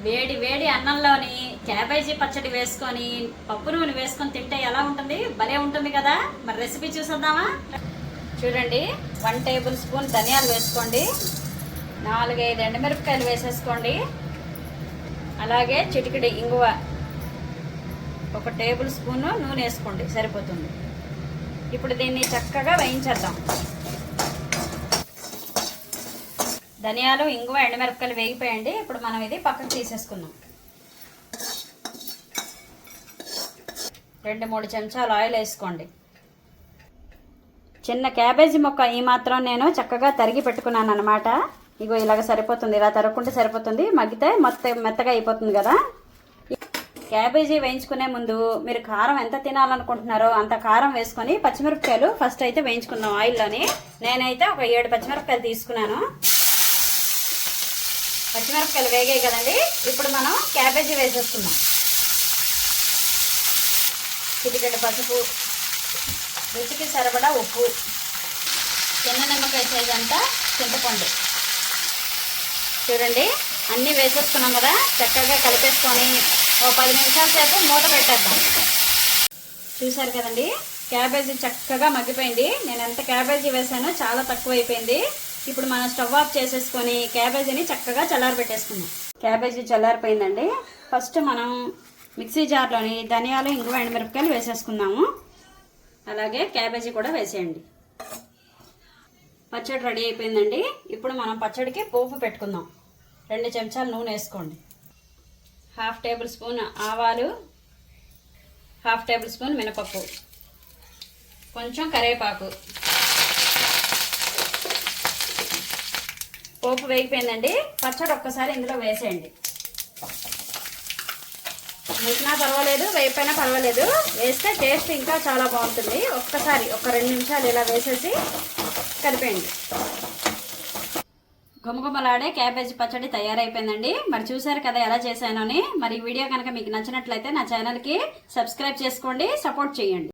వేడి వేడి అన్నంలోని క్యాబేజీ పచ్చడి వేసుకొని పప్పు నూనె వేసుకొని తింటే ఎలా ఉంటుంది? భలే ఉంటుంది కదా. మరి రెసిపీ చూసేద్దామా? చూడండి, 1 టేబుల్ స్పూన్ ధనియాలు వేసుకోండి, 4-5 ఎండుమిరపకాయలు వేసేసుకోండి, అలాగే చిటికెడు ఇంగువ, 1 టేబుల్ స్పూన్ నూనె వేసుకోండి, సరిపోతుంది. ఇప్పుడు దీన్ని చక్కగా వేయించేద్దాం. ధనియాలు, ఇంగువ, ఎండుమిరపకాయలు వేగిపోయండి. ఇప్పుడు మనం ఇది పక్కకు తీసేసుకుందాం. 2-3 చెంచాలు ఆయిల్ వేసుకోండి. చిన్న క్యాబేజీ మొక్క ఈ మాత్రం నేను చక్కగా తరిగి పెట్టుకున్నాను అనమాట. ఇగో ఇలాగ సరిపోతుంది, ఇలా తరుక్కుంటే సరిపోతుంది. మగ్గితే మెత్తగా అయిపోతుంది కదా. క్యాబేజీ వేయించుకునే ముందు మీరు కారం ఎంత తినాలనుకుంటున్నారో అంత కారం వేసుకొని పచ్చిమిరపకాయలు ఫస్ట్ అయితే వేయించుకుందాం ఆయిల్లోని. నేనైతే ఒక 7 పచ్చిమిరపకాయలు తీసుకున్నాను. పచ్చిమిరపకాయలు వేగాయి కదండి. ఇప్పుడు మనం క్యాబేజీ వేసేసుకుందాం. చిటికెడు పసుపు, రుచికి సరిపడా ఉప్పు, చిన్న నిమ్మకాయ సైజ్ అంతా చింతపండు. చూడండి, అన్నీ వేసేసుకున్నాం కదా. చక్కగా కలిపేసుకొని ఓ 10 నిమిషాల సేపు మూత పెట్టేద్దాం. చూసారు కదండి, క్యాబేజీ చక్కగా మగ్గిపోయింది. నేను ఎంత క్యాబేజీ వేసానో చాలా తక్కువ అయిపోయింది. ఇప్పుడు మనం స్టవ్ ఆఫ్ చేసేసుకొని క్యాబేజీని చక్కగా చల్లారబెట్టేసుకుందాం. క్యాబేజీ చల్లారిపోయిందండి. ఫస్ట్ మనం మిక్సీ జార్లోని ధనియాలు, ఇంగువ, ఎండుమిరపకాయలు వేసేసుకుందాము. అలాగే క్యాబేజీ కూడా వేసేయండి. పచ్చడి రెడీ అయిపోయిందండి. ఇప్పుడు మనం పచ్చడికి పోపు పెట్టుకుందాం. 2 చెంచాలు నూనె వేసుకోండి, 1/2 టేబుల్ స్పూన్ ఆవాలు, 1/2 టేబుల్ స్పూన్ మినపప్పు, కొంచెం కరివేపాకు. పోపు వేగిపోయిందండి. పచ్చడి ఒక్కసారి ఇందులో వేసేయండి. వేసినా పర్వాలేదు, వేయిపోయినా పర్వాలేదు, వేస్తే టేస్ట్ ఇంకా చాలా బాగుంటుంది. ఒక్కసారి ఒక 2 నిమిషాలు ఇలా వేసేసి కలిపేయండి. గుమగుమలాడే క్యాబేజీ పచ్చడి తయారైపోయిందండి. మరి చూసారు కదా ఎలా చేశానని. మరి ఈ వీడియో కనుక మీకు నచ్చినట్లయితే నా ఛానల్కి సబ్స్క్రైబ్ చేసుకోండి, సపోర్ట్ చేయండి.